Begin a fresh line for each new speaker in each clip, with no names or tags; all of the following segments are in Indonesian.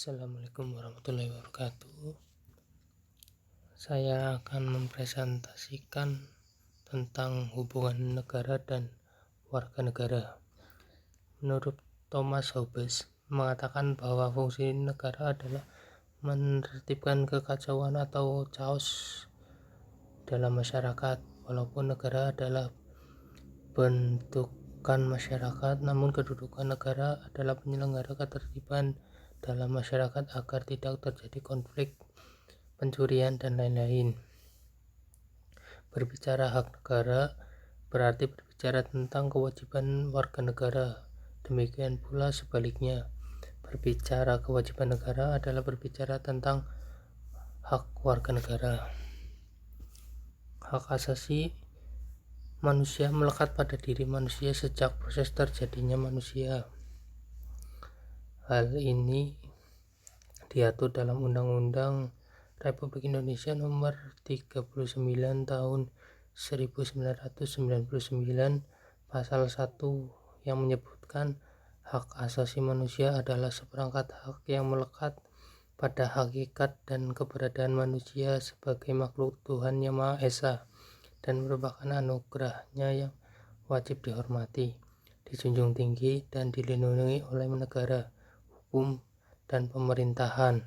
Assalamualaikum warahmatullahi wabarakatuh. Saya akan mempresentasikan tentang hubungan negara dan warga negara. Menurut Thomas Hobbes mengatakan bahwa fungsi negara adalah menertibkan kekacauan atau chaos dalam masyarakat. Walaupun negara adalah bentukan masyarakat, namun kedudukan negara adalah penyelenggara ketertiban dalam masyarakat agar tidak terjadi konflik, pencurian, dan lain-lain. Berbicara hak negara berarti berbicara tentang kewajiban warga negara. Demikian pula sebaliknya, berbicara kewajiban negara adalah berbicara tentang hak warga negara. Hak asasi manusia melekat pada diri manusia sejak proses terjadinya manusia. Hal ini diatur dalam Undang-Undang Republik Indonesia Nomor 39 Tahun 1999 Pasal 1 yang menyebutkan hak asasi manusia adalah seperangkat hak yang melekat pada hakikat dan keberadaan manusia sebagai makhluk Tuhan Yang Maha Esa dan merupakan anugerahnya yang wajib dihormati, dijunjung tinggi, dan dilindungi oleh negara, hukum, dan pemerintahan,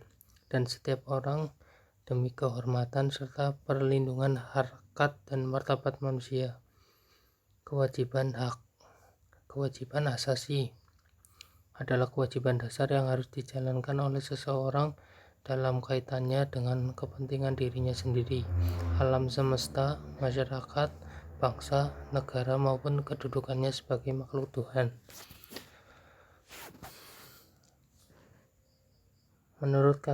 dan setiap orang demi kehormatan serta perlindungan harkat dan martabat manusia. Kewajiban asasi adalah kewajiban dasar yang harus dijalankan oleh seseorang dalam kaitannya dengan kepentingan dirinya sendiri, alam semesta, masyarakat, bangsa, negara, maupun kedudukannya sebagai makhluk Tuhan. Menurut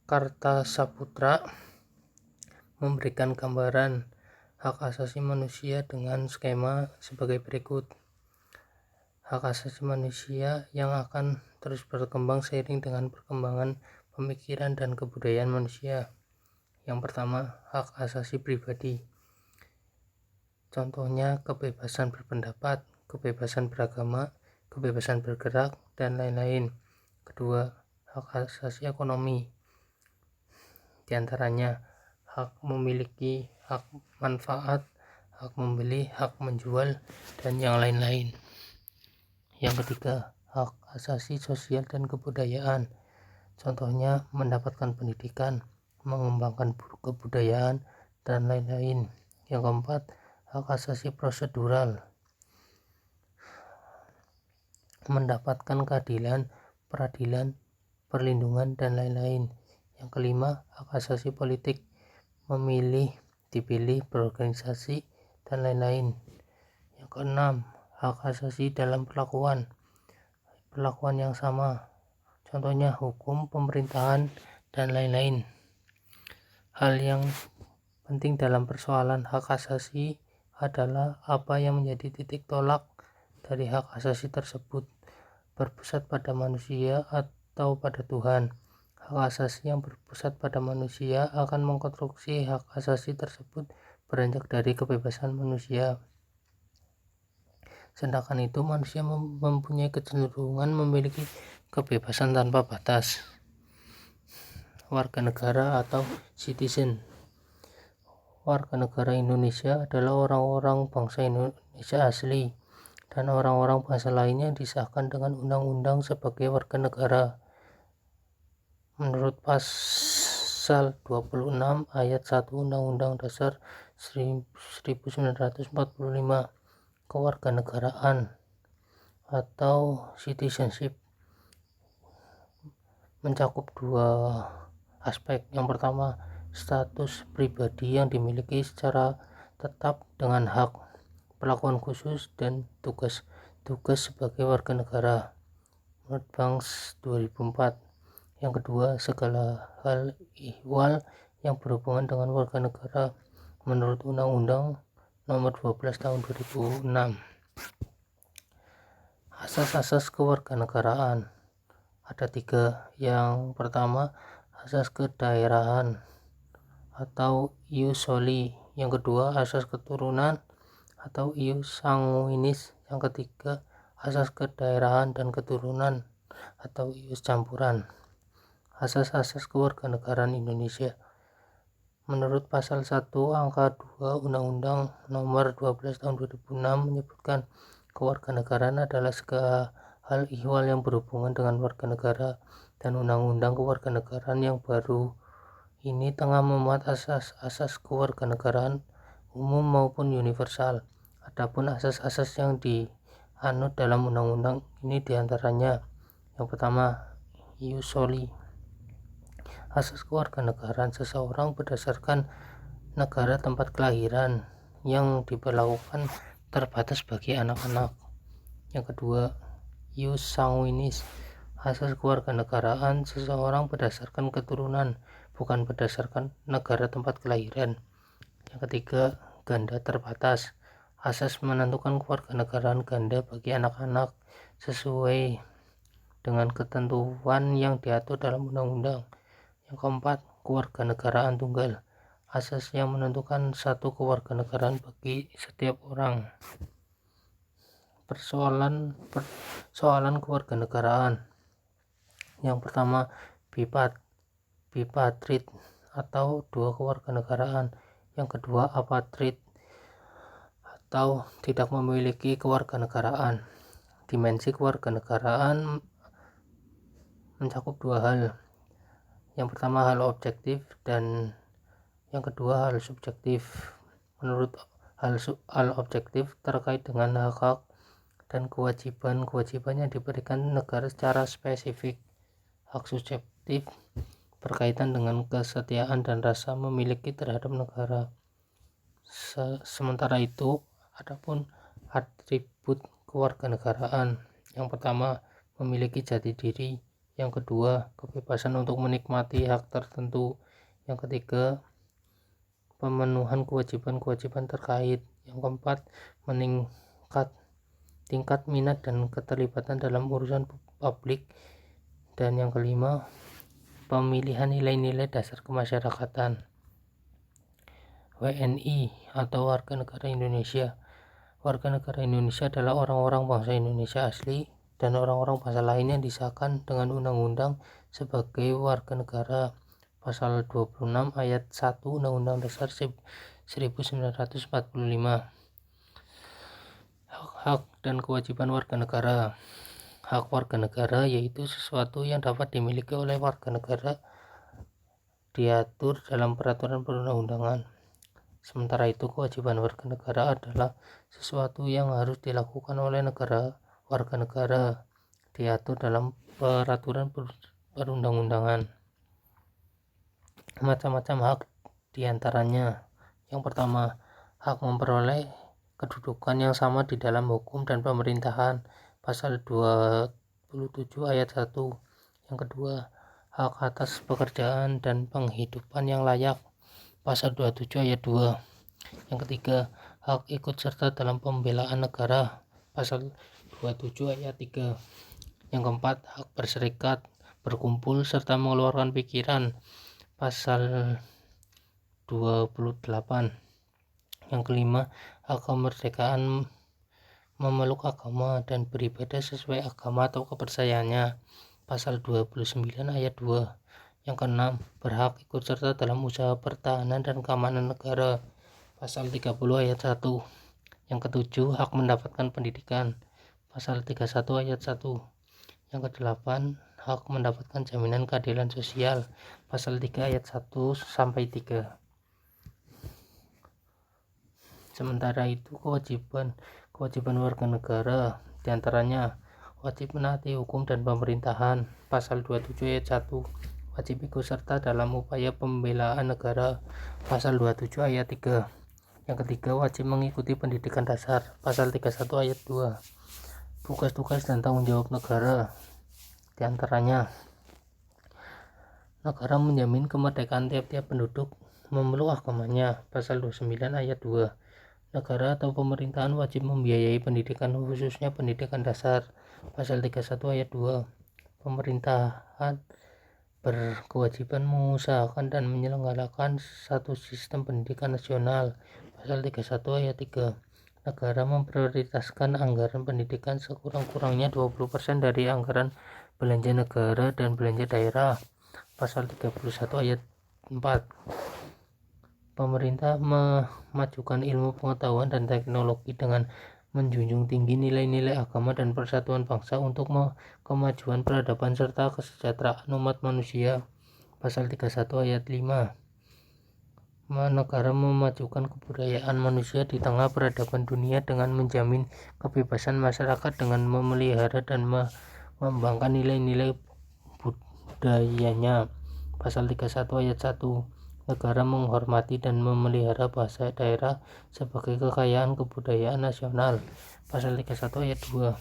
Kartasaputra memberikan gambaran hak asasi manusia dengan skema sebagai berikut. Hak asasi manusia yang akan terus berkembang seiring dengan perkembangan pemikiran dan kebudayaan manusia. Yang pertama, hak asasi pribadi. Contohnya kebebasan berpendapat, kebebasan beragama, kebebasan bergerak, dan lain-lain. Kedua, hak asasi ekonomi. Di antaranya hak memiliki, hak manfaat, hak membeli, hak menjual, dan yang lain-lain. Yang ketiga, hak asasi sosial dan kebudayaan. Contohnya mendapatkan pendidikan, mengembangkan kebudayaan, dan lain-lain. Yang keempat, hak asasi prosedural. Mendapatkan keadilan, peradilan, perlindungan, dan lain-lain. Yang kelima, hak asasi politik, memilih, dipilih, berorganisasi, dan lain-lain. Yang keenam, hak asasi dalam perlakuan yang sama, contohnya hukum, pemerintahan, dan lain-lain. Hal yang penting dalam persoalan hak asasi adalah apa yang menjadi titik tolak dari hak asasi tersebut, berpusat pada manusia atau pada Tuhan. Hak asasi yang berpusat pada manusia akan mengkonstruksi hak asasi tersebut beranjak dari kebebasan manusia. Sedangkan itu manusia mempunyai kecenderungan memiliki kebebasan tanpa batas. Warga negara atau citizen. Warga negara Indonesia adalah orang-orang bangsa Indonesia asli dan orang-orang bangsa lainnya disahkan dengan undang-undang sebagai warga negara. Menurut pasal 26 ayat 1 Undang-Undang Dasar 1945, kewarganegaraan atau citizenship mencakup dua aspek. Yang pertama, status pribadi yang dimiliki secara tetap dengan hak, perlakuan khusus, dan tugas sebagai warga negara menurut Banks 2004. Yang kedua, segala hal ihwal yang berhubungan dengan warga negara menurut Undang-Undang Nomor 12 Tahun 2006. Asas-asas kewarganegaraan ada 3. Yang pertama, asas kedaerahan atau ius soli. Yang kedua, asas keturunan atau ius sanguinis. Yang ketiga, asas kedaerahan dan keturunan atau ius campuran. Asas-asas kewarganegaraan Indonesia. Menurut pasal 1 angka 2 Undang-Undang Nomor 12 Tahun 2006 menyebutkan kewarganegaraan adalah segala hal ihwal yang berhubungan dengan warga negara, dan Undang-Undang Kewarganegaraan yang baru ini tengah memuat asas-asas kewarganegaraan umum maupun universal. Adapun asas-asas yang dianut dalam undang-undang ini diantaranya: yang pertama, ius soli. Asas kewarganegaraan seseorang berdasarkan negara tempat kelahiran yang diberlakukan terbatas bagi anak-anak. Yang kedua, ius sanguinis. Asas kewarganegaraan seseorang berdasarkan keturunan, bukan berdasarkan negara tempat kelahiran. Yang ketiga, ganda terbatas. Asas menentukan kewarganegaraan ganda bagi anak-anak sesuai dengan ketentuan yang diatur dalam undang-undang. Yang keempat, kewarganegaraan tunggal. Asas yang menentukan satu kewarganegaraan bagi setiap orang. Persoalan kewarganegaraan. Yang pertama, bipatrid atau dua kewarganegaraan. Yang kedua, apatrid atau tidak memiliki kewarganegaraan. Dimensi kewarganegaraan mencakup dua hal. Yang pertama, hal objektif, dan yang kedua, hal subjektif. Menurut hal objektif terkait dengan hak-hak dan kewajiban yang diberikan negara secara spesifik. Hak subjektif berkaitan dengan kesetiaan dan rasa memiliki terhadap negara. Sementara itu, adapun atribut kewarganegaraan, yang pertama, memiliki jati diri. Yang kedua, kebebasan untuk menikmati hak tertentu. Yang ketiga, pemenuhan kewajiban-kewajiban terkait. Yang keempat, meningkat tingkat minat dan keterlibatan dalam urusan publik. Dan yang kelima, pemilihan nilai-nilai dasar kemasyarakatan. WNI atau warga negara Indonesia. Warga negara Indonesia adalah orang-orang bangsa Indonesia asli dan orang-orang bangsa lain yang disahkan dengan undang-undang sebagai warga negara. Pasal 26 ayat 1 Undang-Undang Dasar 1945. Hak dan kewajiban warga negara. Hak warga negara yaitu sesuatu yang dapat dimiliki oleh warga negara, diatur dalam peraturan perundang-undangan. Sementara itu, kewajiban warga negara adalah sesuatu yang harus dilakukan oleh warga negara, diatur dalam peraturan perundang-undangan. Macam-macam hak diantaranya: yang pertama, hak memperoleh kedudukan yang sama di dalam hukum dan pemerintahan, pasal 27 ayat 1. Yang kedua, hak atas pekerjaan dan penghidupan yang layak, pasal 27 ayat 2. Yang ketiga, hak ikut serta dalam pembelaan negara, pasal 27 ayat 3. Yang keempat, hak berserikat, berkumpul serta mengeluarkan pikiran, pasal 28. Yang kelima, hak kemerdekaan memeluk agama dan beribadah sesuai agama atau kepercayaannya, pasal 29 ayat 2. Yang keenam, berhak ikut serta dalam usaha pertahanan dan keamanan negara, pasal 30 ayat 1. Yang ketujuh, hak mendapatkan pendidikan, pasal 31 ayat 1. Yang kedelapan, hak mendapatkan jaminan keadilan sosial, pasal 3 ayat 1 sampai 3. Sementara itu, kewajiban warga negara diantaranya wajib menaati hukum dan pemerintahan, pasal 27 ayat 1. Wajib ikut serta dalam upaya pembelaan negara, pasal 27 ayat 3. Yang ketiga, wajib mengikuti pendidikan dasar, pasal 31 ayat 2. Tugas-tugas dan tanggung jawab negara diantaranya: negara menjamin kemerdekaan tiap-tiap penduduk memeluk agamanya, pasal 29 ayat 2. Negara atau pemerintahan wajib membiayai pendidikan, khususnya pendidikan dasar, pasal 31 ayat 2. Pemerintahan berkewajiban mengusahakan dan menyelenggarakan satu sistem pendidikan nasional, pasal 31 ayat 3. Negara memprioritaskan anggaran pendidikan sekurang-kurangnya 20% dari anggaran belanja negara dan belanja daerah, Pasal 31 ayat 4. Pemerintah memajukan ilmu pengetahuan dan teknologi dengan menjunjung tinggi nilai-nilai agama dan persatuan bangsa untuk kemajuan peradaban serta kesejahteraan umat manusia. Pasal 31 ayat 5. Negara memajukan kebudayaan manusia di tengah peradaban dunia dengan menjamin kebebasan masyarakat dengan memelihara dan mengembangkan nilai-nilai budayanya. Pasal 31 ayat 1. Negara menghormati dan memelihara bahasa daerah sebagai kekayaan kebudayaan nasional. Pasal 31 ayat 2.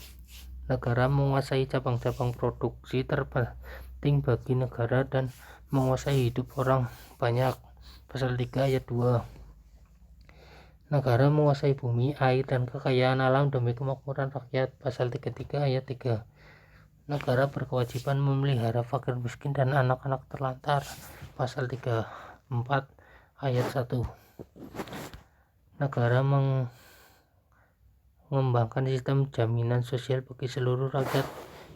Negara menguasai cabang-cabang produksi terpenting bagi negara dan menguasai hidup orang banyak. Pasal 3 ayat 2. Negara menguasai bumi, air, dan kekayaan alam demi kemakmuran rakyat. Pasal 33 ayat 3. Negara berkewajiban memelihara fakir miskin dan anak-anak terlantar. Pasal 34 ayat 1. Negara mengembangkan sistem jaminan sosial bagi seluruh rakyat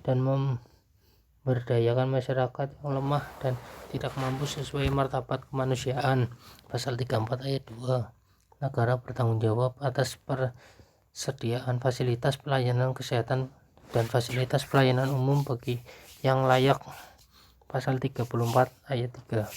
dan memberdayakan masyarakat yang lemah dan tidak mampu sesuai martabat kemanusiaan. Pasal 34 ayat 2. Negara bertanggung jawab atas persediaan fasilitas pelayanan kesehatan dan fasilitas pelayanan umum bagi yang layak. Pasal 34 ayat 3.